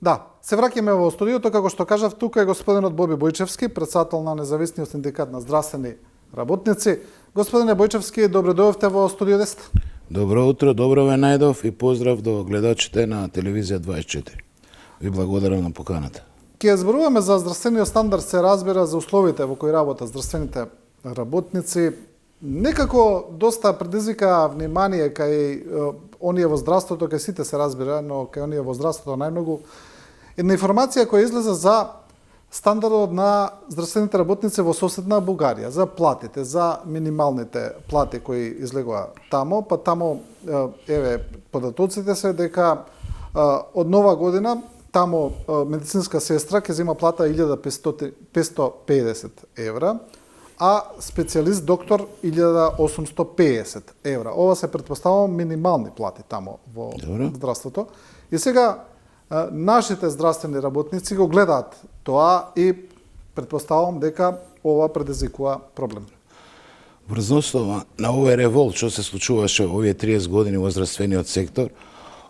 Да, се враќаме во студиото, како што кажав, тука е господинот Боби Бојчевски, председател на Независниот синдикат на здравствени работници. Господине Бојчевски, добро дојдовте во студио 10. Добро утро, добро ве најдов и поздрав до гледачите на телевизија 24. Ви благодарам на поканата. Ке зборуваме за здравствениот стандард, се разбира за условите во кои работат здравствените работници. Некако доста предизвика внимание кај оние во здравството, кај сите се разбира, но кај оние во здравството најмногу. Една информација која излезе за стандардот на здравствените работници во соседна Бугарија, за платите, за минималните плати кои излегува тамо, па тамо, еве, податоците се дека од нова година тамо медицинска сестра ќе зема плата 1550 евра, а специјалист доктор 1850 евра. Ова се претпоставува минимални плати тамо во здравството. И сега нашите здравствени работници го гледаат тоа и претпоставувам дека ова предизвикува проблем. Врз основа на овој револт што се случуваше овие 30 години во здравствениот сектор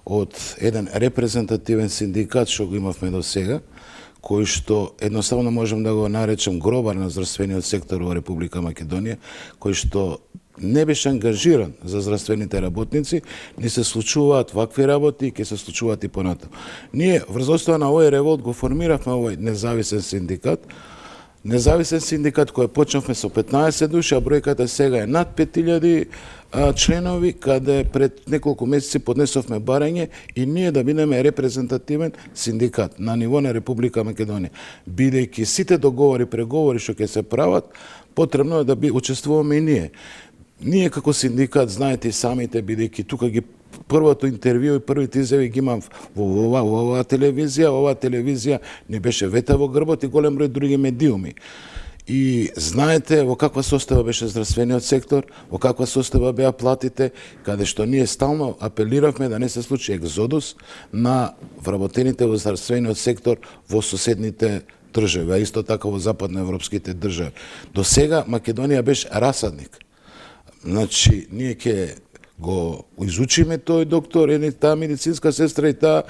од еден репрезентативен синдикат што го имавме до сега, кој што едноставно можем да го наречем гробар на здравствениот сектор во Република Македонија, кој што не беше ангажиран за здравствените работници, ни се случуваат вакви работи и ќе се случуваат и понатаму. Ние врз основа на овој револт го формиравме овој независен синдикат, кој почнавме со 15 души, а бројката сега е над 5000 членови, каде пред неколку месеци поднесовме барање и ние да бидеме репрезентативен синдикат на ниво на Република Македонија. Бидејќи сите договори, преговори што ќе се прават, потребно е да учествуваме и ние. Ние како синдикат, знаете и самите, бидејќи тука ги првото интервју и првите изјави ги имам во оваа телевизија. Оваа телевизија не беше вета во грбот и голем број други медиуми. И знаете во каква состојба беше здравствениот сектор, во каква состојба беа платите, каде што ние стално апелиравме да не се случи екзодус на вработените во здравствениот сектор во соседните држави, а исто така во западноевропските држави. До сега Македонија беше расадник. Значи, ние ќе го изучиме тој доктор, таа медицинска сестра и таа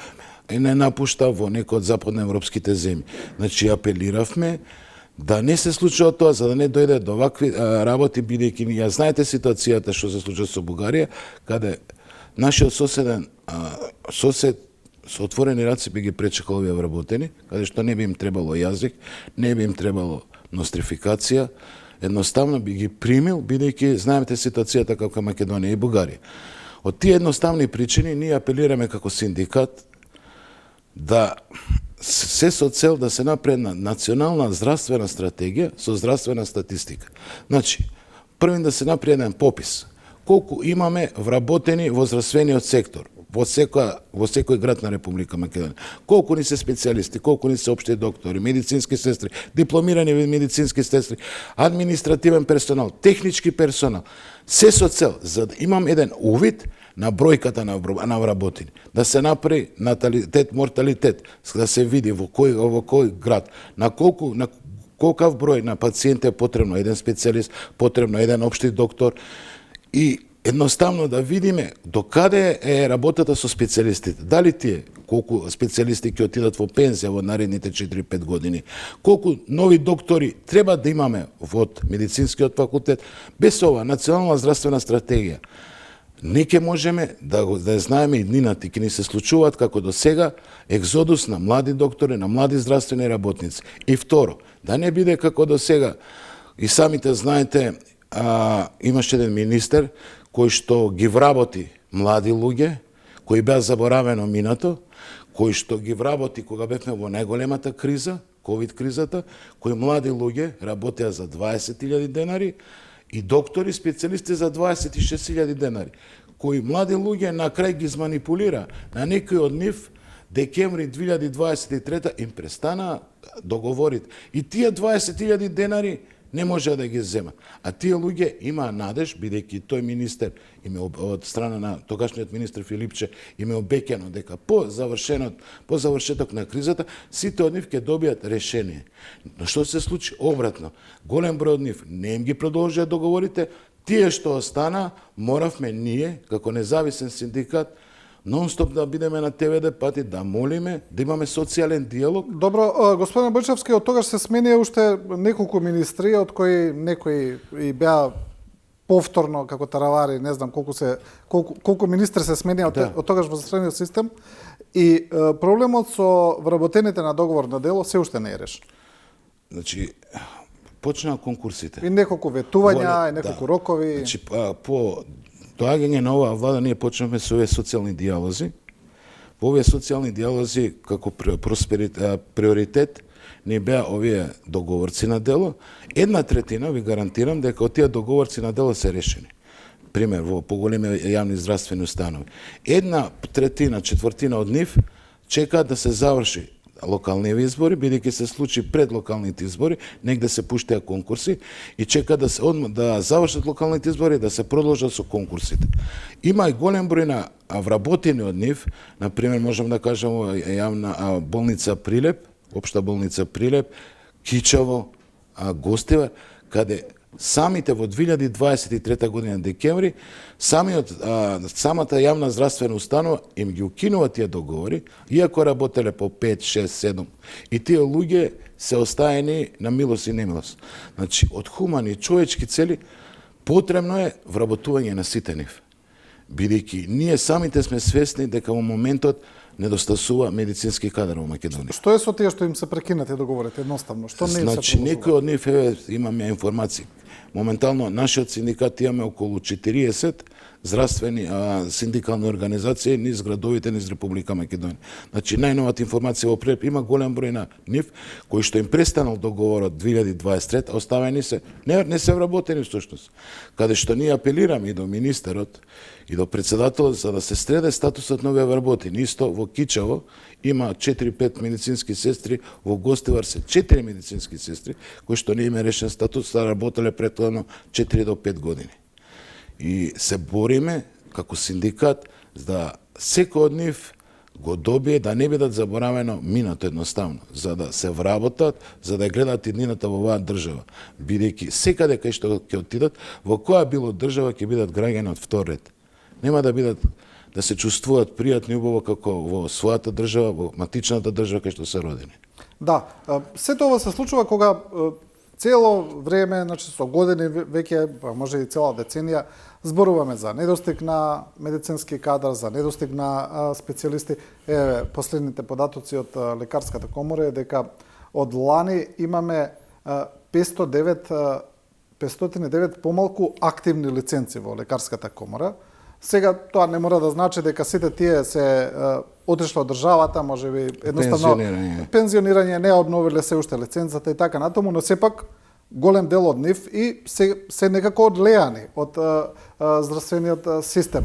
не напушта во некој од западноевропските земји. Значи, апелиравме да не се случува тоа, за да не дојде до вакви работи, бидејќи ја знаете ситуацијата што се случува со Бугарија, каде нашиот сосед со отворени раци би ги пречекал овие вработени, каде што не би им требало јазик, не би им требало нострификација, едноставно би ги примил, бидејќи знаете ситуацијата како Македонија и Бугарија. Од тие едноставни причини ние апелираме како синдикат да се со цел да се направи национална здравствена стратегија со здравствена статистика. Значи, првин да се направи еден попис. Колку имаме вработени во здравствениот сектор во секој град на Република Македонија. Колку ни се специјалисти, колку ни се општи доктори, медицински сестри, дипломирани медицински сестри, административен персонал, технички персонал. Се со цел за да имам еден увид на бројката на вработени, да се направи наталитет, морталитет, да се види во кој град, на колкав број на пациенти е потребно еден специјалист, потребно еден општи доктор и едноставно да видиме до каде е работата со специјалистите. Дали тие, колку специјалисти ќе отидат во пензија во наредните 4-5 години, колку нови доктори треба да имаме во медицинскиот факултет, без ова национална здравствена стратегија. Не ќе можеме да знаеме и днината и ќе ни се случуваат како до сега екзодус на млади доктори, на млади здравствени работници. И второ, да не биде како до сега, и самите знаете, имаше еден министер кој што ги вработи млади луѓе, кои беа заборавено минато, кој што ги вработи кога бевме во најголемата криза, ковид кризата, кои млади луѓе работеа за 20.000 денари и доктори, специјалисти за 26.000 денари, кои млади луѓе на крај ги зманипулира. На некој од нив декември 2023 им престана договорите. И тие 20.000 денари не може да ги земат. А тие луѓе имаа надеж, бидејќи тој министер од страна на тогашниот министер Филипче им е обеќано дека по завршеток на кризата сите од нив ќе добијат решение. Но што се случи обратно? Голем број од нив не им ги продолжија договорите, тие што остана, моравме ние како независен синдикат нон-стоп да бидеме на ТВ пати, да молиме, да имаме социјален диалог. Добро, господин Бојчевски, од тогаш се сменија уште неколку министри, од кои некои и беа повторно како таравари, не знам колку министри се сменија од тогаш во здравствениот систем, и проблемот со вработените на договор на дело се уште не е решен. Значи, почнаа конкурсите. И неколку ветувања, и неколку рокови. Значи, по доаѓање на оваа влада ние почнавме со овие социјални дијалози. По овие социјални дијалози како приоритет не беа овие договорци на дело. 1/3 ви гарантирам дека од тие договорци на дело се решени. Пример, во поголеми јавни здравствени установи. 1/3, 1/4 од нив чекаат да се заврши локални избори, бидејќи се случи пред локалните избори, негде се пуштеа конкурси и чека да се да завршат локалните избори и да се продолжат со конкурсите. Има и голем број на вработени од нив, на пример можам да кажам јавна болница Прилеп, општа болница Прилеп, Кичево, Гостивар, каде самите во 2023 година декември, самата јавна здравствена установа им ги укинува тие договори, иако работеле по 5, 6, 7. И тие луѓе се оставени на милост и немилост. Значи, од хумани човечки цели, потребно е вработување на сите нив. Бидејќи ние самите сме свесни дека во моментот недостасува медицински кадар во Македонија. Што е со тие што им се прекинати договорите едноставно? Што не им се Значи, некои од нив, имаме информации. Моментално, нашиот синдикат имаме околу 40 здравствени синдикални организации низ градовите низ Република Македонија. Значи, најновата информација во Прилеп има голем број на нив кои што им престанал договорот 2023, оставени се, не се вработени всушност. Каде што ние апелираме и до министерот и до председателот за да се среде статусот на овие вработени. Исто во Кичево има 4-5 медицински сестри, во Гостивар се 4 медицински сестри кои што не име решен статус, да работеле претходно 4 до 5 години. И се бориме како синдикат да секој од нив го добие, да не бидат заборавено минато едноставно, за да се вработат, за да гледат иднината во оваа држава. Бидејќи секаде кај што ќе отидат, во која било држава ќе бидат граѓани од втор ред. Нема да бидат да се чувствуваат пријатни убаво како во својата држава, во матичната држава кај што се родени. Да, сето ова се случува кога цело време, значи со години веќе, може и цела деценија, зборуваме за недостиг на медицински кадар, за недостиг на специјалисти. Последните податоци од Лекарската комора е дека од лани имаме 509 помалку активни лиценци во Лекарската комора. Сега тоа не мора да значи дека сите тие се отишло од државата, можеби едноставно пензионирање, не обновиле се уште лицензата и така натаму, но сепак голем дел од нив и се некако одлеани од здравствениот систем.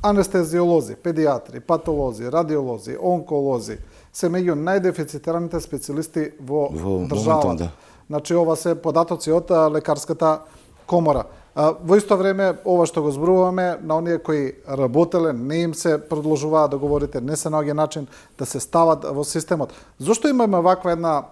Анестезиолози, педиатри, патолози, радиолози, онколози се меѓу најдефицитираните специјалисти во државата. Да. Значи ова се податоци од Лекарската комора. Во исто време, ова што го зборуваме, на оние кои работеле, не им се продолжуваат договорите, не се наоѓа начин да се стават во системот. Зошто имаме ваква една,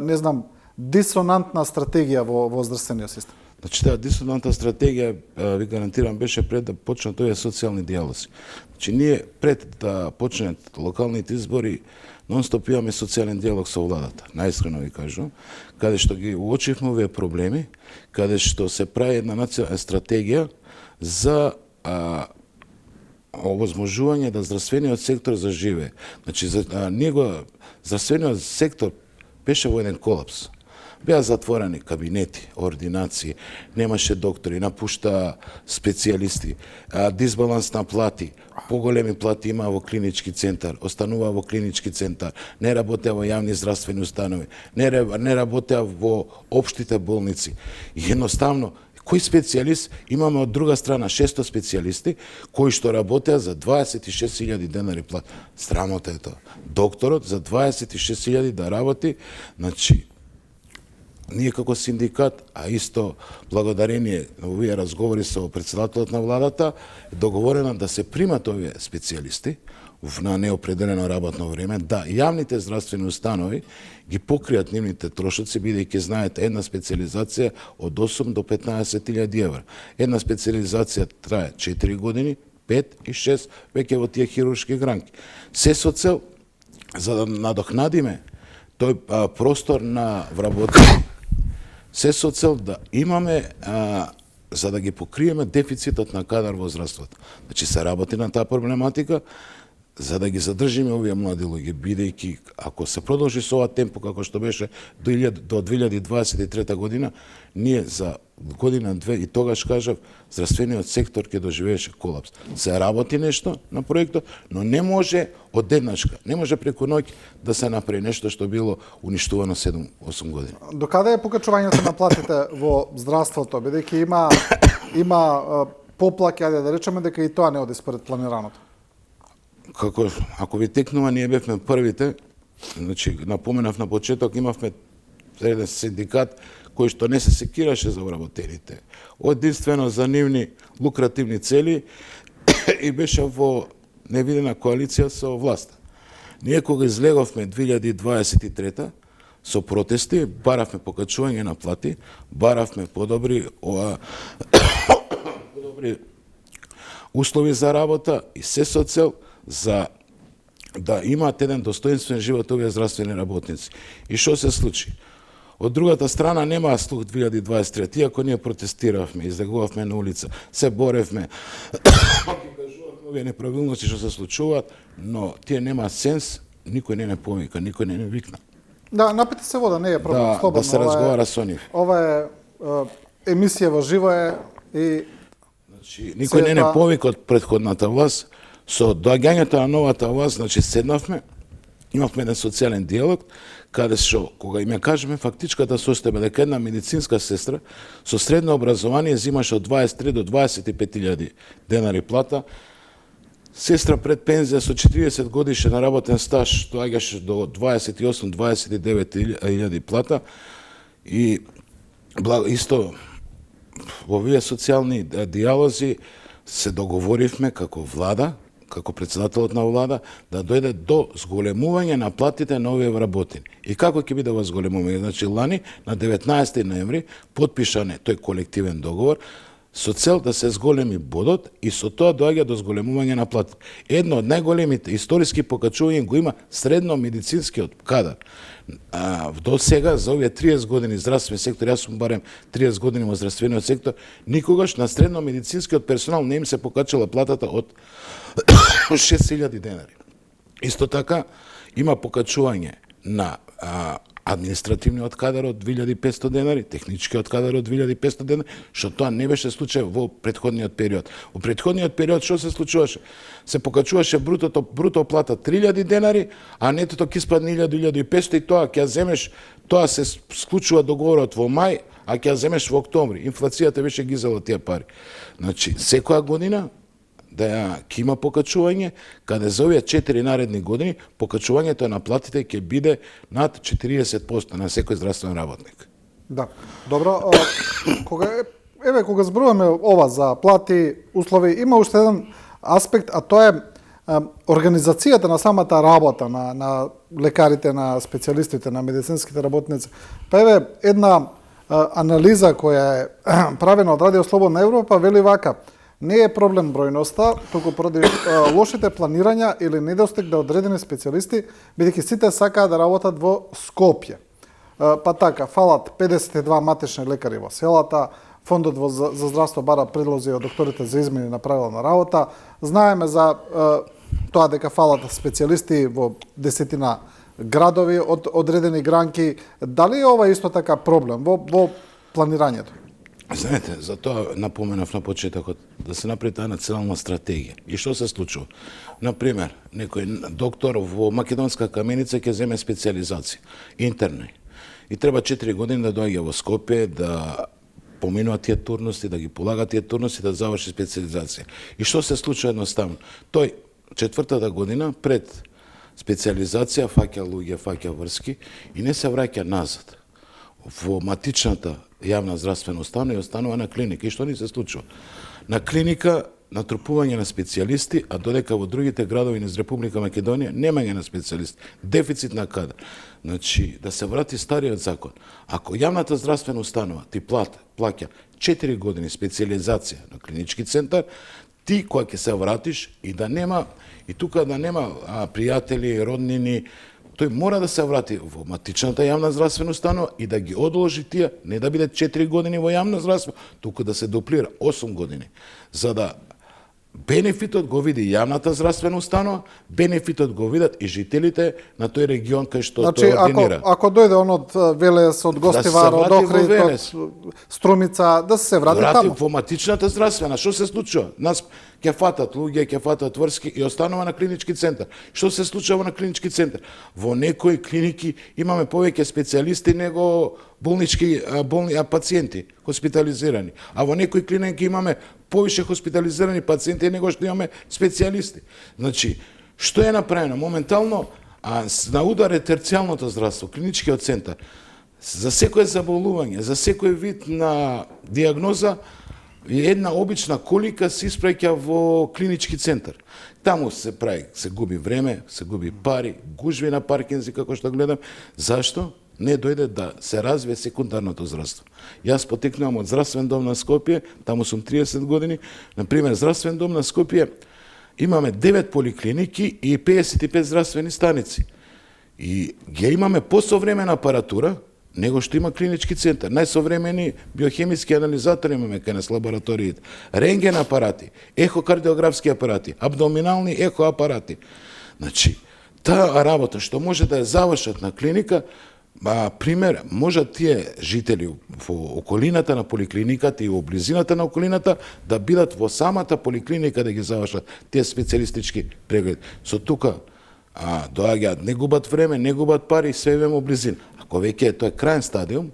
не знам, дисонантна стратегија во здравствениот систем? Значи, таа дисонантна стратегија, ви гарантирам, беше пред да почнат овие социјални дијалози. Значи, ние пред да почнат локалните избори, нон-стоп имаме социјален дијалог со владата, најискрено ви кажувам, каде што ги уочивме овие проблеми, каде што се прави една национална стратегија за овозможување да здравствениот сектор заживее. Значи, здравствениот сектор беше во еден колапс. Беа затворени кабинети, ординации, немаше доктори, напушта специјалисти, дисбаланс на плати, поголеми плати има во клинички центар, останува во клинички центар, не работеа во јавни здравствени установи, не работеа во општите болници. И едноставно, кој специјалист, имаме од друга страна 600 специјалисти кои што работеа за 26.000 денари плат. Срамота е тоа. Докторот за 26.000 да работи, значи, ние како синдикат, а исто благодарение на овие разговори со председателот на владата, е договорено да се примат овие специјалисти на неопределено работно време, да јавните здравствени установи ги покријат нивните трошоци, бидејќи знаете една специјализација од 8 до 15.000 евра. Една специјализација трае 4 години, 5 и 6 веќе во тие хируршки гранки. Се со цел за да надокнадиме тој простор на вработени, се со цел да имаме за да ги покриеме дефицитот на кадар во здравството. Значи се работи на таа проблематика за да ги задржиме овие млади луѓе, бидејќи ако се продолжи со ова темпо како што беше до 2023 година, ние за година-две и тогаш кажав, здравствениот сектор ќе доживееше колапс. Се работи нешто на проектот, но не може одеднашка, не може преку ноќ да се направи нешто што било уништувано 7-8 години. Докаде е покачувањето на платите во здравството, бидејќи има поплаќи, ајде да речеме дека и тоа не оди според планираното? Ако ви текнува, ние бевме првите, значи напоменав на почеток, имавме еден синдикат кој што не се секираше за вработените, единствено за нивни лукративни цели и беше во невидена коалиција со власта. Ние кога излеговме 2023 со протести, баравме покачување на плати, баравме подобри услови за работа и се со цел за да имаат еден достоинствен живот овие здравствени работници. И што се случи? Од другата страна нема слух 2023, иако ние протестиравме, излегувавме на улица, се боревме, кажувавме овие неправилности што се случуваат, но тие нема сенс, никој не повика, никој не викна. Да, напите се вода, не е проблем, слободно. Да се разговара со нив. Ова е емисија во живо е и значи никој не повика од претходната власт. Со доаѓањето на новата власт, значи седнавме, имавме еден социјален диалог, каде што, кога им ја кажеме фактичката состојба дека една медицинска сестра со средно образование земаше од 23 до 25.000 денари плата, сестра пред пензија со 40 годишен работен стаж доаѓаше до 28-29.000 плата и исто во овие социјални диалози се договоривме како влада, како председателот на влада, да дојде до зголемување на платите на овие вработени. И како ќе биде ова зголемување? Значи, лани, на 19 ноември, потпишан е тој колективен договор, со цел да се зголеми бодот и со тоа доаѓа до зголемување на платите. Едно од најголемите историски покачувања го има средно медицинскиот кадар. До сега, за овие 30 години здравствен сектор, јас сум барем 30 години во здравствениот сектор, никогаш на средно медицинскиот персонал не им се покачала платата од 6.000 денари. Исто така, има покачување на административниот кадар од 2.500 денари, техничкиот кадар од 2.500 денари, што тоа не беше случај во претходниот период. Во претходниот период што се случуваше? Се покачуваше бруто плата 3.000 денари, а нетото ќе испадне 1.000-1.500 и тоа ќе земеш, тоа се склучува договорот во мај, а ќе земеш во октомври. Инфлацијата беше ги изела тие пари. Значи, секоја година да ќе има покачување, каде за овие 4 наредни години покачувањето на платите ќе биде над 40% на секој здравствен работник. Да. Добро, кога зборуваме ова за плати, услови, има уште еден аспект, а тоа е организацијата на самата работа на лекарите, на специјалистите, на медицинските работници. Па еве една анализа која е правена од Радио Слободна Европа вели вака: не е проблем бројноста, туку поради лошите планирања или недостиг да одредени специјалисти, бидејќи сите сакаат да работат во Скопје. Па така, фалат 52 матични лекари во селата, Фондот за здравство бара предлози од докторите за измени на правила на работа. Знаеме за тоа дека фалат специјалисти во десетина градови од одредени гранки. Дали е ова исто така проблем во планирањето? Знаете, за тоа напоменав на почетокот, да се направи таа национална стратегија. И што се случува? Например, некој доктор во Македонска Каменица ќе земе специјализација, интерна. И треба 4 години да доаѓа во Скопје, да поминува тие турности, да ги полага тие турности, да заврши специјализација. И што се случува едноставно? Тој четвртата година пред специјализација фаќа луѓе, фаќа врски и не се враќа назад во матичната јавна здравствена установа и останува на клиника. И што ни се случува? На клиника натрупување на специјалисти, а додека во другите градови низ Република Македонија немање на специјалисти, дефицит на кадар. Значи, да се врати стариот закон. Ако јавната здравствена установа ти плаќа 4 години специјализација на клинички центар, ти кога ќе се вратиш и да нема и тука да нема пријатели, роднини, тој мора да се врати во матичната јавна здравствена установа и да ги одложи тие, не да биде 4 години во јавна здравство, туку да се дуплира 8 години, за да бенефитот го види јавната здравствена установа, бенефитот го видат и жителите на тој регион кај што тој ординира. Ако дојде он од Велес, од Гостивар, од Охрид, од Струмица, да се врати таму. Во матичната здравствена, што се случува? Нас ќе фатат луѓе, ќе фатат врски и останува на клинички центар. Што се случува на клинички центар? Во некои клиники имаме повеќе специјалисти него болни пациенти хоспитализирани, а во некои клиники имаме повише хоспитализирани пациенти него што имаме специјалисти. Значи, што е направено? Моментално на удар е терцијалното здравство, клиничкиот центар. За секое заболување, за секој вид на диагноза, една обична колика се испраќа во клинички центар. Таму се прави, се губи време, се губи пари, гужви на паркинзи, како што гледам. Зашто? Не дојде да се развие секундарното здравство. Јас потекнувам од здравствен дом на Скопје, таму сум 30 години. Например, здравствен дом на Скопје имаме 9 поликлиники и 55 здравствени станици. И ги имаме посовремена апаратура, него што има клинички центар. Најсовремени биохемиски анализатори имаме кај нас лабораториите, рентген апарати, ехокардиографски апарати, абдоминални ехоапарати. Значи, таа работа што може да ја завршат на клиника, пример, можат тие жители во околината на поликлиниката и во близината на околината да бидат во самата поликлиника да ги завршат тие специјалистички прегледи. Со тука доаѓаат, не губат време, не губат пари, све во близина. Ако веќе е тој крајен стадиум,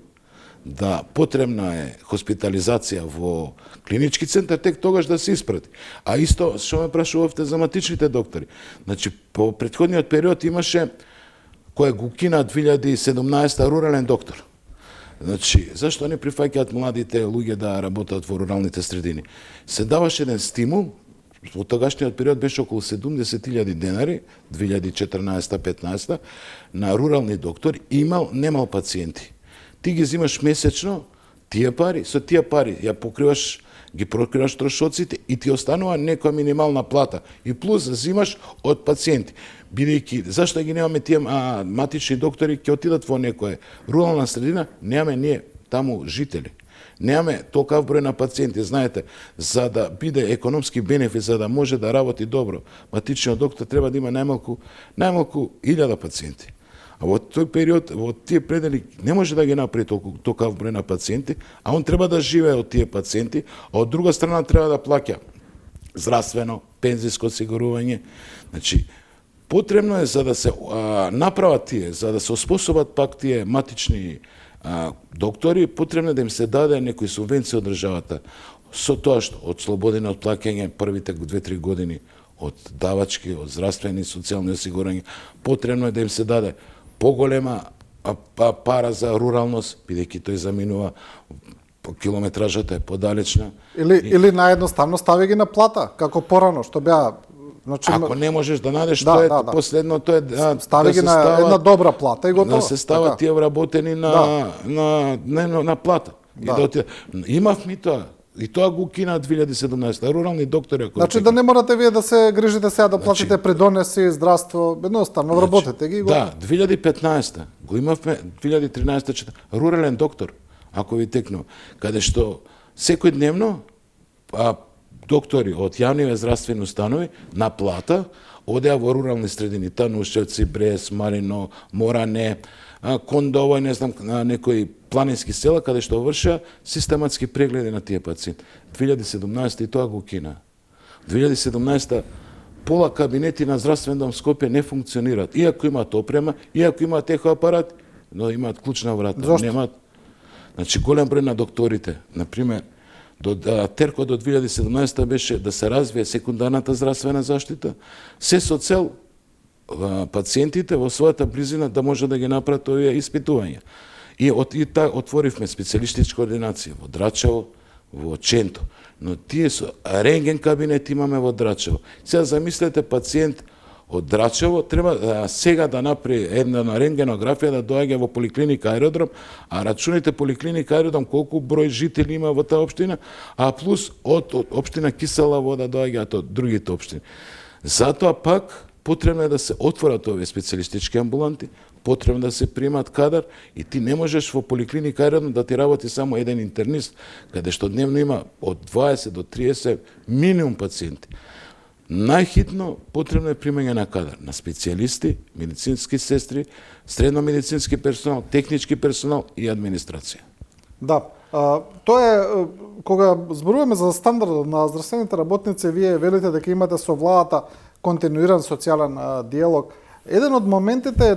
да потребна е хоспитализација во клинички центар, тек тогаш да се испрати. А исто, што ме прашувавте за матичните доктори. Значи, по претходниот период имаше кој го укина 2017 рурален доктор. Значи, зашто не прифаќаат младите луѓе да работат во руралните средини? Се даваше еден стимул, во тогашниот период беше околу 70.000 денари, 2014-15, на рурални доктори, немал пациенти. Ти ги взимаш месечно тие пари, со тие пари ги покриваш трошоците и ти останува некоја минимална плата. И плюс взимаш од пациенти. Бидејќи, зашто ги немаме тие матични доктори, ќе отидат во некоја рурална средина, немаме ние таму жители. Немаме толкав број на пациенти, знаете, за да биде економски бенефит, за да може да работи добро, матичниот доктор треба да има најмалку 1000 пациенти. А во тој период, во тие предели, не може да ги направи толкав број на пациенти, а он треба да живее од тие пациенти, а од друга страна треба да плаќа здравствено, пензиско осигурување. Значи, потребно е за да се направат тие, за да се оспособат пак тие матични доктори, потребно да им се даде некои субвенции од државата. Со тоа што од слободено од плаќање првите 2-3 години од давачки, од здравствени и социјални осигурања, потребно е да им се даде поголема пара за руралност, бидејќи тој заминува, километражата е подалечна. Или наедноставно стави ги на плата, како порано, што беа. Значи, ако не можеш да најдеш, последното е стави ги на една добра плата и готово. Да се стават тие вработени на плата. Имавме тоа. И тоа го кина 2017, рурални доктори. Значи да не морате вие да се грижите сега да платите придонеси, здравство, едноставно вработете ги. Да, 2015 го имавме, 2013 рурален доктор, ако ви текнува, каде што секојдневно доктори од јавниве здравствени установи на плата одеа во рурални средини, Танушевци, Брес, Марино, Моране, Кондово, не знам, некои планински села, каде што врша систематски прегледи на тие пациенти. 2017 и тоа го кина. 2017 пола кабинети на здравствен дом Скопје не функционираат. Иако имаат опрема, иако имаат ехоапарат, но имаат клучна врата. Зошто? Немаат. Значи, голем број на докторите, например, терко до 2017 беше да се развие секундарната здравствена заштита, се со цел пациентите во својата близина да може да ги направат овие испитувања. И отворивме специјалистичка ординација во Драчево, во Ченто, но тие со рентген кабинет имаме во Драчево. Сега замислете пациент од Драчево треба сега да направи една рентгенографија да доаѓа во поликлиника Аеродром, а рачуните поликлиника Аеродром колку број жители има во таа општина, а плюс од општина Кисела Вода доаѓаат од другите општини. Затоа пак потребно е да се отворат овие специјалистички амбуланти, потребно да се примат кадар и ти не можеш во поликлиника Аеродром да ти работи само еден интернист, каде што дневно има од 20 до 30 минимум пациенти. Најхитно потребно е примање на кадар, на специјалисти, медицински сестри, средно медицински персонал, технички персонал и администрација. Да, тоа е, кога зборуваме за стандардот на здравствените работници, вие велите дека имате со владата континуиран социјален диалог. Еден од моментите е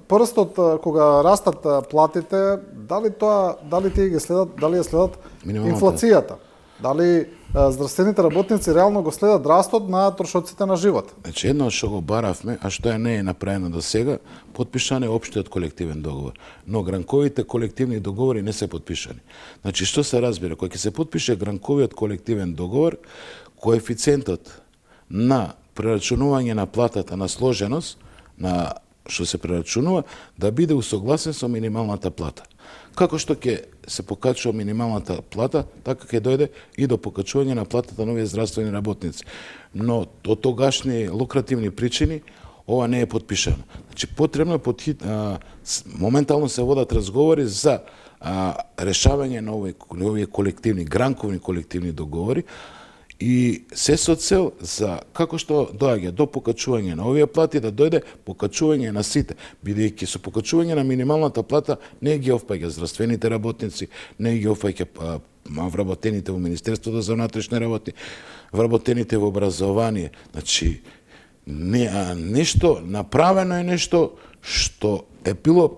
порастот кога растат платите, дали тие ги следат, дали ја следат инфлацијата? Дали здравствените работници реално го следат растот на трошоците на живот? Значи, едно што го баравме, а што не е направено до сега, подпишан е општиот колективен договор. Но гранковите колективни договори не се подпишани. Значи, што се разбира? Кога ќе се подпише гранковиот колективен договор, коефициентот на прерачунување на платата на сложеност, на што се прерачунува, да биде усогласен со минималната плата. Како што ќе се покачува минималната плата, така ќе дојде и до покачување на платата на овие здравствени работници. Но од тогашни лукративни причини ова не е подпишано. Значи потребно е моментално се водат разговори за решавање на овие колективни, гранковни колективни договори, и се со цел за како што доаѓа до покачување на овие плати, да дојде покачување на сите, бидејќи со покачување на минималната плата не ги опфаќа здравствените работници, не ги опфаќа вработените во Министерството за внатрешни работи, вработените во образование. Значи, нешто направено е, нешто што е било,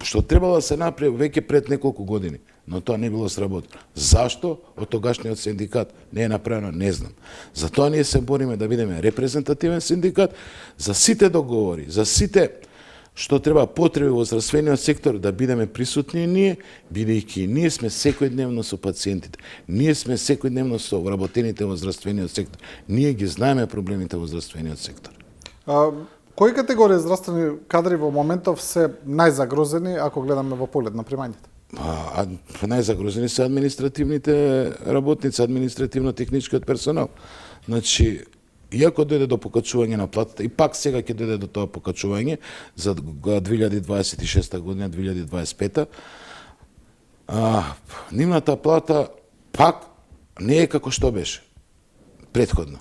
што требало да се направи веќе пред неколку години, но тоа не било сработено. Зашто од тогашниот синдикат не е направено, не знам. Затоа ние се бориме да бидеме репрезентативен синдикат за сите договори, за сите што треба потреби во здравствениот сектор да бидеме присутни ние, бидејќи ние сме секојдневно со пациентите, ние сме секојдневно со вработените во здравствениот сектор, ние ги знаеме проблемите во здравствениот сектор. Кои категории здравствени кадри во моментов се најзагрозени ако гледаме во поглед на примањето? Најзагрозени се административните работници, административно-техничкиот персонал. Значи, иако дојде до покачување на платата, и пак сега ќе дојде до тоа покачување за 2026 година, 2025, нивната плата пак не е како што беше претходно.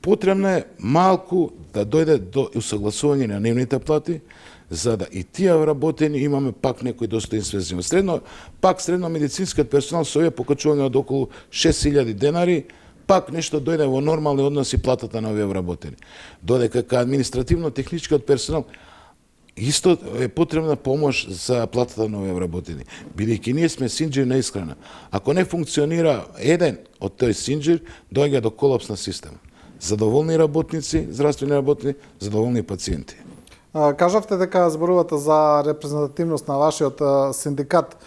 Потребно е малку да дојде до усогласување на нивните плати, за да и тие вработени имаме пак некој достоинствен живот. Средно медицинскиот персонал со овие покачување од околу 6000 денари, пак нешто дојде во нормални односи платата на овие вработени. Додека административно-техничкиот персонал исто е потребна помош за платата на овие вработени, бидејќи ние сме синџир на исхрана. Ако не функционира еден од тој синџир, доаѓа до колапс на система. Задоволни работници, здравствени работници, задоволни пациенти. Кажавте дека зборувате за репрезентативност на вашиот синдикат.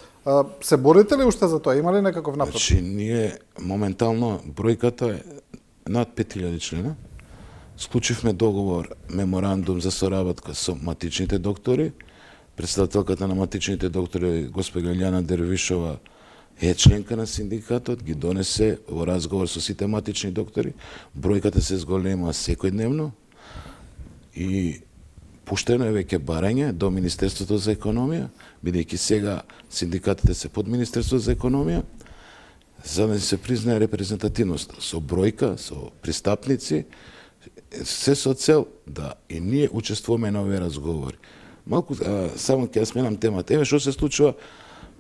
Се борите ли уште за тоа? Има ли некаков напред? Значи, ние моментално бројката е над 5000 члена. Склучивме договор, меморандум за соработка со матичните доктори. Председателката на матичните доктори, госпожа Илјана Дервишова, е членка на синдикатот, ги донесе во разговор со сите матични доктори. Бројката се зголема секојдневно и пуштено е веќе барање до Министерството за економија, бидејќи сега синдикатите се под Министерството за економија, за да се признае репрезентативност со бројка, со пристапници, се со цел да и ние учествуваме на овие разговори. Малку, само ќе сменам темата. Еве што се случува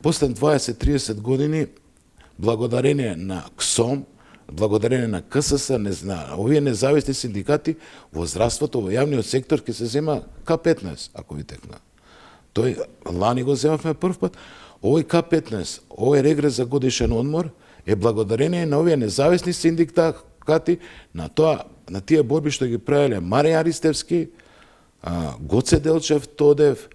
после 20-30 години, благодарение на КСОМ, благодарение на КСС, овие независни синдикати во здравството, во јавниот сектор ќе се зема К15, ако ви текна. Тој лани го земавме прв пат. Овој К15, овој регрес за годишен одмор е благодарение на овие независни синдикати, на тие борби што ги правеле Марија Аристевски, Гоце Делчев Тодев,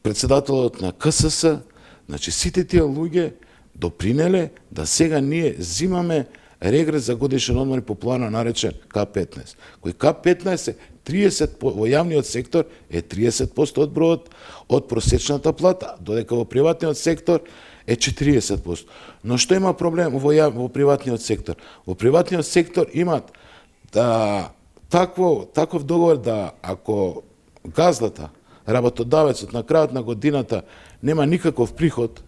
председателот на КСС. Значи, сите тие луѓе допринеле да сега ние зимаме регрес за годишен одмор по плана наречен К15. Кој К15 е 30 во јавниот сектор е 30% од бројот од просечната плата, додека во приватниот сектор е 40%. Но што има проблем во приватниот сектор? Во приватниот сектор имат таков договор да ако газдата, работодавецот на крајот на годината нема никаков приход,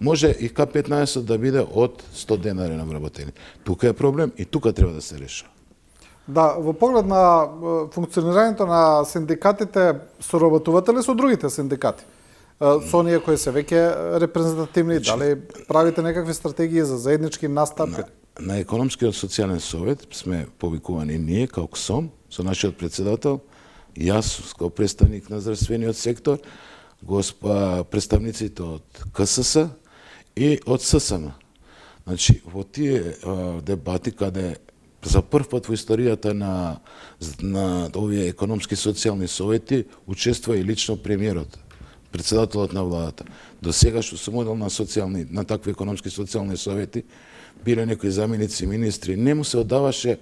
може и К15 да биде од 100 денари на вработени. Тука е проблем и тука треба да се решава. Да, во поглед на функционирањето на синдикатите, соработувате ли со другите синдикати? Со оние кои се веќе репрезентативни, дали правите некакви стратегии за заеднички настапи? На Економскиот социјален совет сме повикувани ние, како КСОМ, со нашиот председател, јас, како представник на здравствениот сектор, представниците од КСС и од ССМ. Значи, во тие дебати, каде за прв пат во историјата на овие економски социјални совети учествува и лично премиерот, председателот на владата. До сега што се модел на такви економски социјални совети биле некои заменици министри, не му се одаваше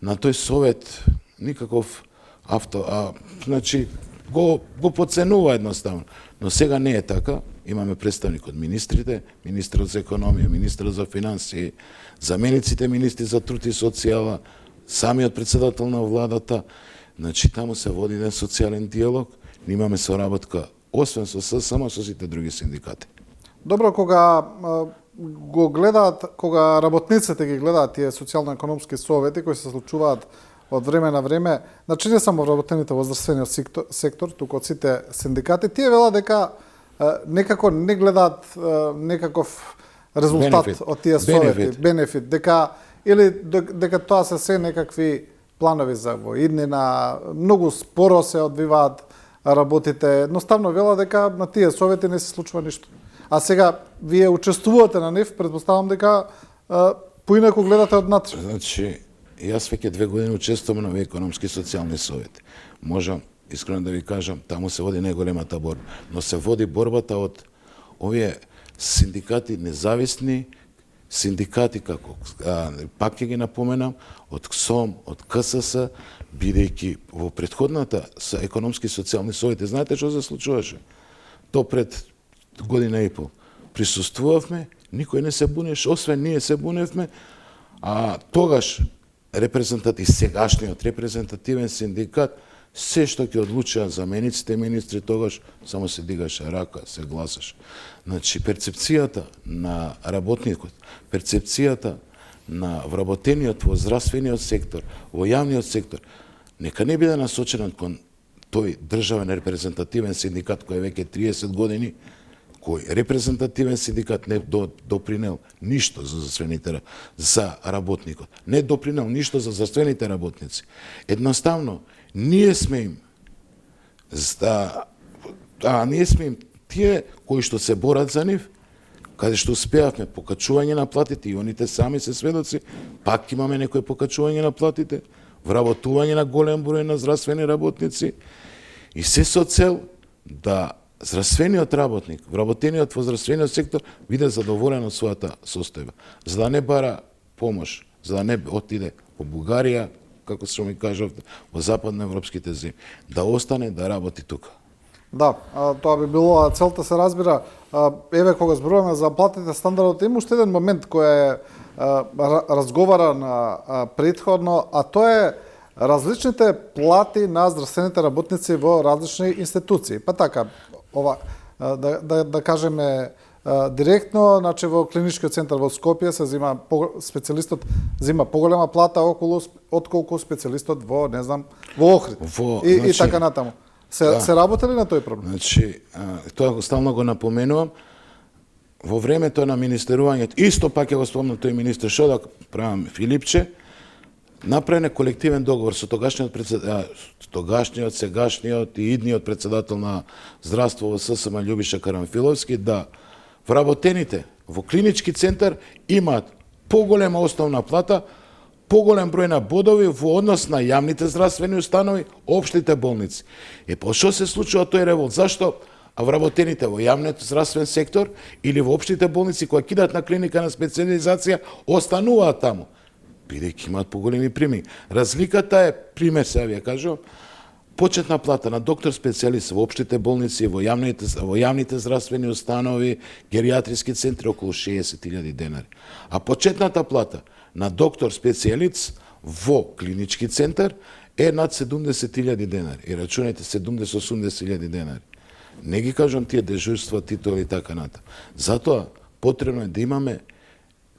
на тој совет никаков значи го поценува едноставно. Но сега не е така. Имаме представник од министрите, министрот за економија, министрот за финансии, замениците министри за труд и социјала, самиот председател на владата. Значи таму се води еден социјален диалог, имаме соработка освен со ССМ, со сите други синдикати. Добро, кога го гледаат, кога работниците ги гледаат тие социјално-економски совети кои се случуваат од време на време, значи не само вработените во здравствениот сектор, туку од сите синдикати, тие велат дека некако не гледаат некаков резултат од тие совети, бенефит, дека тоа се некакви планови за во иднина, многу споро се одвиваат работите, едноставно велат дека на тие совети не се случува ништо. А сега вие учествувате на нив, предпоставам дека поинаку гледате однатре. Значи, јас веќе 2 години учествувам на овие економски социјални совети. Можам искрено да ви кажам, таму се води најголемата борба, но се води борбата од овие синдикати независни, синдикати како пак ќе ги напоменам, од КСОМ, од КСС, бидејќи во претходната економски социјални совети, знаете што се случуваше? То пред година и пол. Присуствувавме, никој не се бунеше, освен ние се буневме, а тогаш сегашниот репрезентативен синдикат, се што ќе одлучаа замениците министри, тогаш само се дигаше рака, се гласаше. Значи, перцепцијата на работникот, перцепцијата на вработениот во здравствениот сектор, во јавниот сектор, нека не биде насочена кон тој државен репрезентативен синдикат кој е веќе 30 години, кој репрезентативен синдикат не допринел ништо за работникот, не допринел ништо за здравствените работници. Едноставно, ние сме им тие кои што се борат за нив, каде што успеавме покачување на платите и оните сами се сведоци, пак имаме некој покачување на платите, вработување на голем број на здравствени работници и се со цел да здравствениот работник, вработениот во здравствениот сектор биде задоволен од својата состојба, за да не бара помош, за да не отиде во Бугарија, како што ми кажавте, во западноевропските земји, да остане да работи тука. Да, тоа би било, целта се разбира, еве кога зборуваме за платите, стандардот, има уште еден момент кој е разговаран претходно, а тоа е различните плати на здравствените работници во различни институции. Па така, да кажеме директно, значи во клиничкиот центар во Скопје се специјалистот зима поголема плата отколку специјалистот во, не знам, во Охрид. И така натаму. Се работели на тој проблем? Значи, тоа стално го напоменувам, во времето на министерувањето, исто пак ја го спомнам тој министер Шодак, правам Филипче, направен е колективен договор со тогашниот, сегашниот и идниот председател на здравство во ССМ Љубиша Карамфиловски, да вработените во клинички центар имаат поголема основна плата, поголем број на бодови во однос на јавните здравствени установи, општите болници. Па што се случува тој револт? Зашто вработените во јавниот здравствен сектор или во општите болници кои кидат на клиника на специјализација остануваат таму? бидејќи имаат поголеми примери. Разликата е, пример сега ви ја кажам, почетна плата на доктор специјалист во општите болници, во јавните здравствени установи, геријатриски центри околу 60.000 денари. А почетната плата на доктор специјалист во клинички центар е над 70.000 денари. И рачунајте 70-80.000 денари. Не ги кажам тие дежурства, титули и така ната. Затоа потребно е да имаме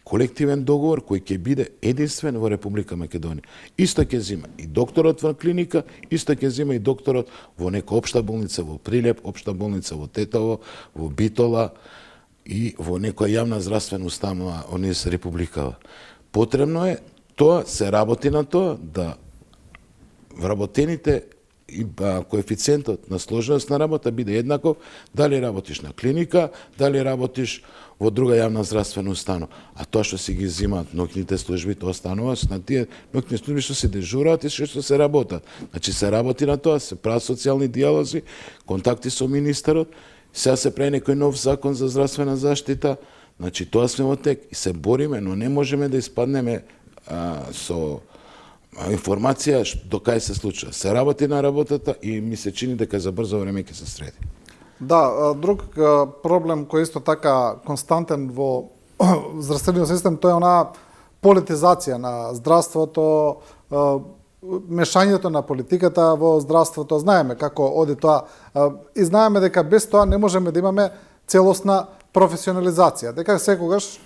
колективен договор кој ќе биде единствен во Република Македонија. Исто ќе зима и докторот во клиника, исто ќе зима и докторот во нека општа болница во Прилеп, општа болница во Тетово, во Битола и во некоја јавна здравствена установа низ Републикава. Потребно е тоа, се работи на тоа, да вработените и коефициентот на сложеност на работа биде еднаков, дали работиш на клиника, дали работиш во друга јавна здравствена установа. А тоа што си ги земаат ноќните служби, тоа станува на тие ноќни служби што се дежурат и што се работат. Значи се работи на тоа, се прават социјални дијалози, контакти со министерот, сега се прави некој нов закон за здравствена заштита, значи тоа сме во тек и се бориме, но не можеме да испаднеме со информација до кај се случува. Се работи на работата и ми се чини дека за брзо време ќе се среди. Да, друг проблем кој исто така константен во здравствениот систем, тоа е онаа политизација на здравството, мешањето на политиката во здравството. Знаеме како оди тоа и знаеме дека без тоа не можеме да имаме целосна професионализација. Дека секогаш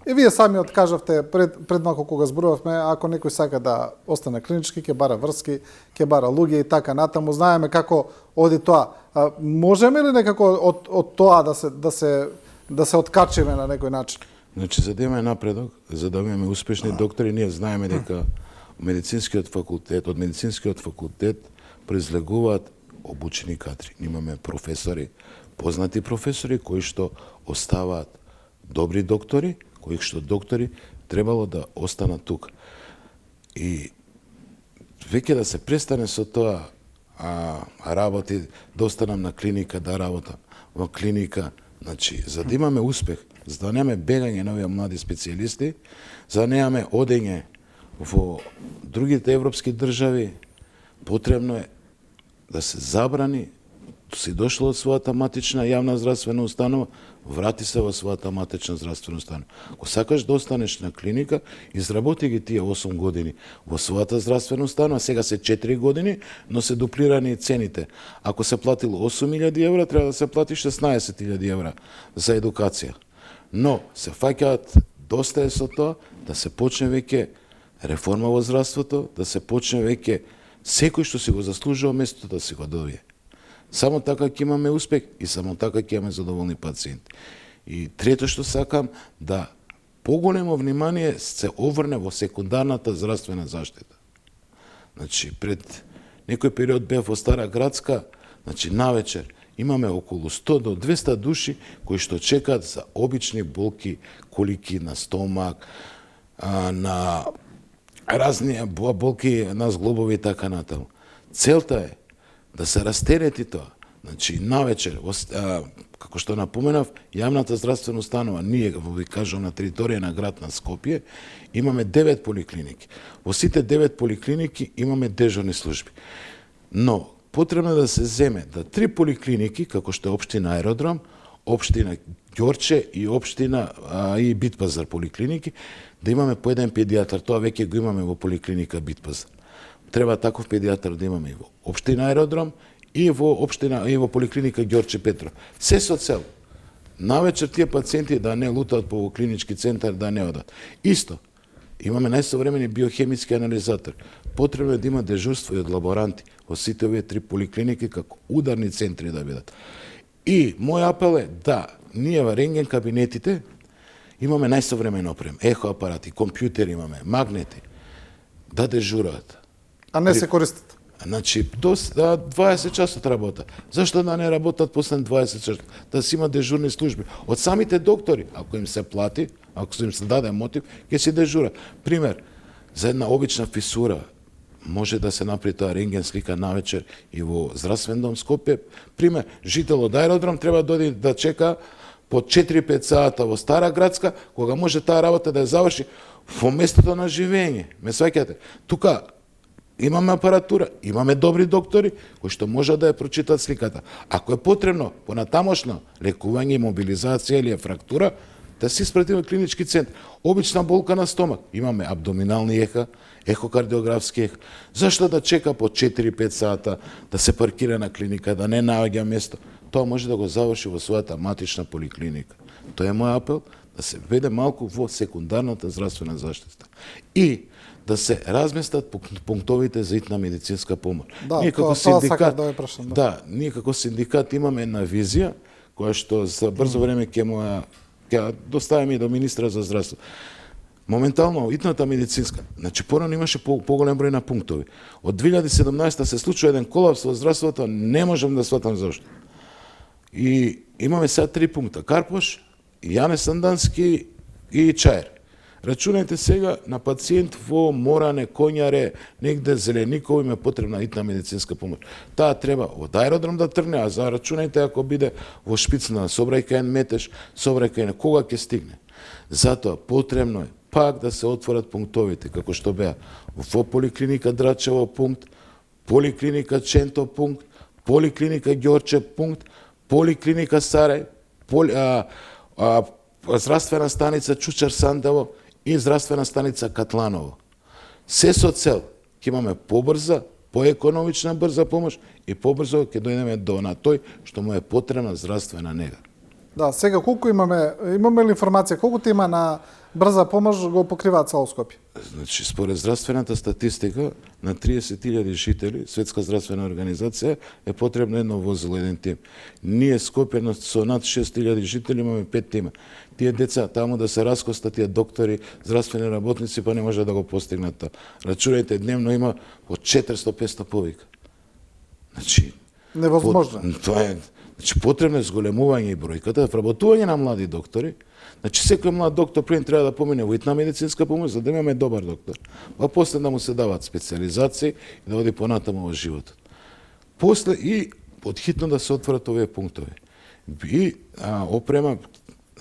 и вие сами откажавте пред малку кога зборувавме, ако некој сака да остане клинички, ќе бара врски, ќе бара луѓе и така натаму. Знаеме како оди тоа. Можеме ли некако од тоа да се откачиме на некој начин? Значи, за да имаме напредок, за да имаме успешни доктори, ние знаеме дека од медицинскиот факултет произлегуваат обучени кадри. Имаме професори, познати професори кои што оставаат добри доктори, кои што доктори требало да останат тука. И веќе да се престане со тоа работи, да останам на клиника, да работам во клиника. Значи, за да имаме успех, за да немаме бегање на овие млади специјалисти, за да немаме одење во другите европски држави, потребно е да се забрани, си дошло од својата матична јавна здравствена установа, врати се во својата матична здравствена установа. Ако сакаш да останеш на клиника, изработи ги тие 8 години во својата здравствена установа, сега се 4 години, но се дуплирани цените. Ако се платило 8.000 евра, треба да се плати 16.000 евра за едукација. Но се фаќаат доста е со тоа да се почне веќе реформа во здравството, да се почне веќе секој што си го заслужува место да си го добие. Само така ќе имаме успех и само така ќе имаме задоволни пациенти. И трето што сакам, да поголемо внимание се оврне во секундарната здравствена заштита. Значи, пред некој период бев во Стара Градска, значи навечер имаме околу 100 до 200 души кои што чекаат за обични болки, колики на стомак, на разни болки на зглобови и така натаму. Целта е да се растерети тоа. Значи, навечер, како што напоменав, јавната здравствена установа, ние, ви кажам, на територија на град на Скопје, имаме 9 поликлиники. Во сите 9 поликлиники имаме дежурни служби. Но, потребно да се земе да 3 поликлиники, како што е општина Аеродром, општина Ѓорче и општина и Битпазар поликлиники, да имаме по еден педијатар. Тоа веќе го имаме во поликлиника Битпазар. Треба таков педијатар да имаме и во општина Аеродром и во општина и во поликлиника Ѓорче Петров. Се со цел навечер тие пациенти да не лутаат по клинички центар, да не одат. Исто, имаме најсовремени биохемиски анализатор. Потребно е да има дежурство и од лаборанти во сите овие 3 поликлиники како ударни центри да бидат. И мој апел е да ние во рентген кабинетите имаме најсовремен опрем, ехо апарати, компјутери имаме, магнети, да дежураат. А не се користат. Значи, до 20 часот работа. Зашто да не работат после 20 часот? Да си има дежурни служби. Од самите доктори, ако им се плати, ако им се даде мотив, ќе си дежура. Пример, за една обична фисура може да се направи тоа рентген слика навечер и во здравствен дом Скопје. Пример, жител од Аеродром треба да чека по 4-5 сата во Стара Градска, кога може таа работа да ја заврши во местото на живење. Ме сваќате? Тука имаме апаратура, имаме добри доктори кои што можат да ја прочитат сликата. Ако е потребно понатамошно лекување и мобилизација или е фрактура, да се испрати во клинички центар. Обична болка на стомак, имаме абдоминални еха, ехокардиографски еха. Зашто да чека по 4-5 сата да се паркира на клиника, да не наоѓа место? Тоа може да го заврши во својата матична поликлиника. Тоа е мој апел, да се веде малку во секундарната здравствена заштита. И да се разместат пунктовите за итна медицинска помош. Да, ние како тоа синдикат, да ја прашам, да, ние како синдикат имаме една визија која што за брзо време ќе доставиме и до министра за здравство. Моментално итната медицинска, значи порано имаше поголем број на пунктови. Од 2017 се случува еден колапс во здравството, не можам да сватам зашто. И имаме сега 3 пункта: Карпош, Јане Сандански и Чаер. Рачунајте сега на пациент во Моране, Коњаре, негде Зелениково им е потребна итна медицинска помош. Таа треба од аеродром да тргне, а за рачунајте ако биде во шпиц на Собрајкаен Метеш, Собрајкаен кога ќе стигне. Затоа потребно е пак да се отворат пунктовите, како што беа во поликлиника Драчево пункт, поликлиника Ченто пункт, поликлиника Ѓорче пункт, поликлиника Сарај, здравствена станица Чучар Сандево и здравствена станица Катланово. Се со цел ќе имаме побрза, поекономична брза помош и побрзо ќе дојдеме до на тој што му е потребна здравствена нега. Да, сега колку имаме ли информација колку ти има на брза помош го покриваат цело Скопје? Значи, според здравствената статистика, на 30.000 жители, Светска здравствена организација, е потребно едно возило, еден тим. Ние Скопје со над 6.000 жители имаме 5 тима. Тие деца таму да се раскостат, тие доктори, здравствени работници, па не може да го постигнат тоа. Рачунајте, дневно има од 400-500 повика. Значи, Невозможно. Тоа е, значи, потребно е зголемување и бројката, вработување на млади доктори. Значи, секој млад доктор пред треба да помине во итна медицинска помош, за да имаме добар доктор. Па после да му се дават специализации и да оди понатаму во животот. После и подхитно да се отворат овие пунктови. И опрема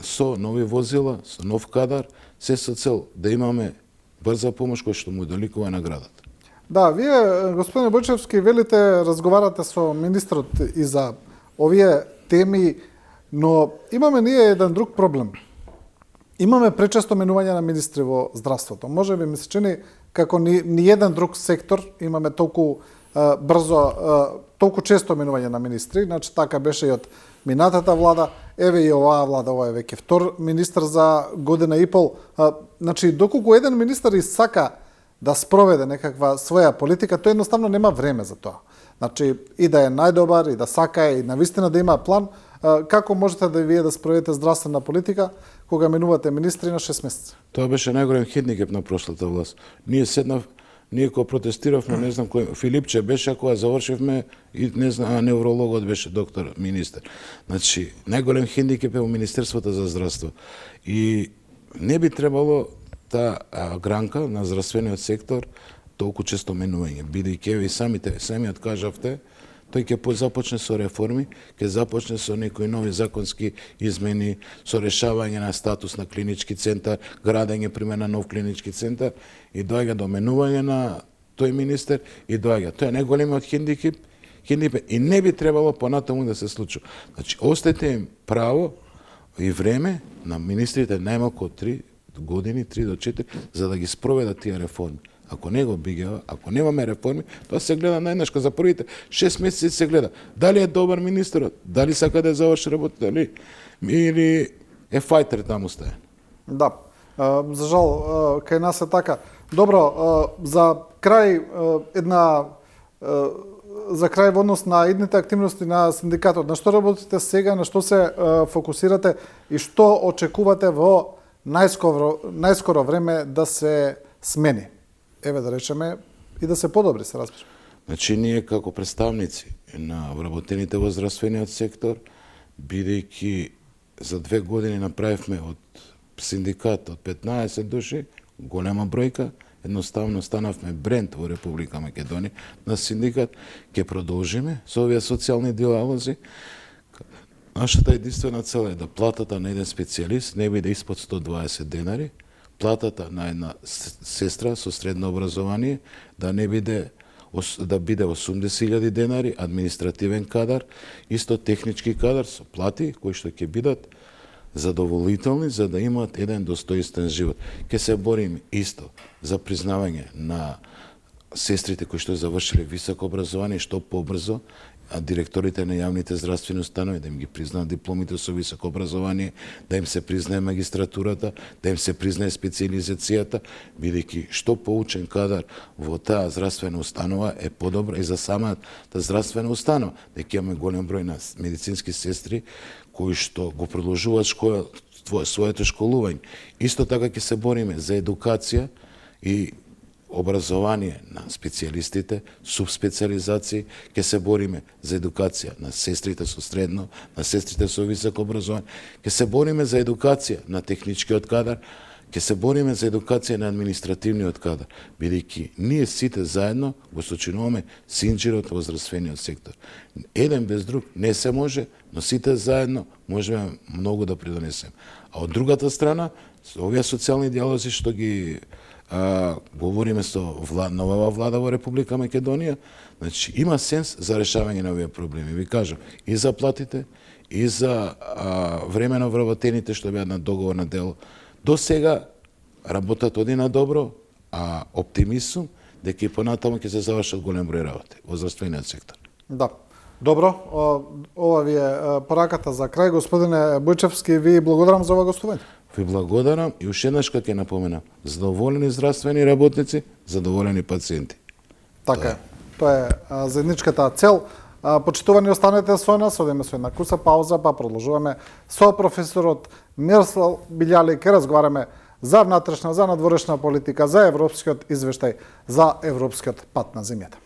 со нови возила, со нов кадар, се со цел да имаме брза помош која што му доликува наградата. Да, вие, господине Бојчевски, велите, разговарате со министрот и за овие теми, но имаме ние еден друг проблем. Имаме пречесто менување на министри во здравството. Може би ми се чини како ни еден друг сектор имаме толку толку често менување на министри, значи така беше и од минатата влада, еве и оваа влада, ова е веќе втор министр за година и пол. Значи, доколку еден министр и сака да спроведе некаква своја политика, тој едноставно нема време за тоа. Значи, и да е најдобар, и да сака, и навистина да има план, како можете да вие да спроведете здравствена политика кога менувате министри на 6 месеца? Тоа беше најголем хендикеп на прошлата власт. Ние кога протестиравме, не знам кој, Филипче беше, кога завршивме, и не знам, неврологот беше доктор, министер. Значи, најголем хендикеп е во Министерството за здравство. И не би требало таа гранка на здравствениот сектор толку често менување, бидејќи и самиот кажавте, тој ќе започне со реформи, ќе започне со некои нови законски измени, со решавање на статус на клинички центар, градење пример на нов клинички центар и доаѓа до менување на тој министер и доаѓа. Тоа е најголемиот хендикеп и не би требало понатаму да се случува. Значи, остајте им право и време на министрите најмалку 3 години, 3 до 4, за да ги спроведат тие реформи. Ако не го бигава, ако немаме реформи, тоа се гледа најнашка за првите 6 месеци се гледа дали е добар министерот, дали сака да заврши работата, или е фајтер таму стаен. Да, за жал кај нас е така. Добро, за крај за крај во однос на идните активности на синдикатот, на што работите сега, на што се фокусирате и што очекувате во најскоро време да се смени? Еве да речеме и да се подобри, се разбира. Значи, ние како представници на вработените во здравствениот сектор, бидејќи за 2 години направивме од синдикат од 15 души, голема бројка, едноставно станавме бренд во Република Македонија на синдикат, ќе продолжиме со овие социјални диалози. Нашата единствена цел е да платата на еден специјалист не биде испод 120 денари, платата на една сестра со средно образование да не биде да биде 80.000 денари, административен кадар, исто технички кадар со плати кои што ќе бидат задоволителни за да имаат еден достоинствен живот. Ќе се борим исто за признавање на сестрите кои што завршиле високо образование што побрзо, а директорите на јавните здравствени установи да им ги признаат дипломите со високо образование, да им се признае магистратурата, да им се признае специализацијата, бидејќи што поучен кадар во таа здравствена установа е подобро и за самата здравствена установа, дека имаме голем број на медицински сестри кои што го продолжуваат своето школување. Исто така ќе се бориме за едукација и образование на специјалистите, субспециализации, ќе се бориме за едукација на сестрите со средно, на сестрите со високо образование, ќе се бориме за едукација на техничкиот кадар, ќе се бориме за едукација на административниот кадар, бидејќи ние сите заедно го сочинуваме синџирот во здравствениот сектор. Еден без друг не се може, но сите заедно можеме многу да придонесеме. А од другата страна, овие социјални диалози што ги говориме со новава влада во Република Македонија, значи има сенс за решавање на овие проблеми. Ви кажам, и за платите, и за времено вработените што беа на договор на дело. До сега работат оди на добро, а оптимист сум дека и понатаму ќе се завршат голем број работи во здравствениот сектор. Да. Добро, ова ви е пораката за крај. Господине Бојчевски, ви благодарам за ова гостување. Ви благодарам и уште еднаш ќе напоменам, задоволени здравствени работници, задоволени пациенти. Така е. Тоа е заедничката цел. Почитувани, останете со нас, одиме со една куса пауза, па продолжуваме со професорот Мирослав Билјали, ке разговараме за внатрешна, за надворешна политика, за европскиот извештај, за европскиот пат на земјата.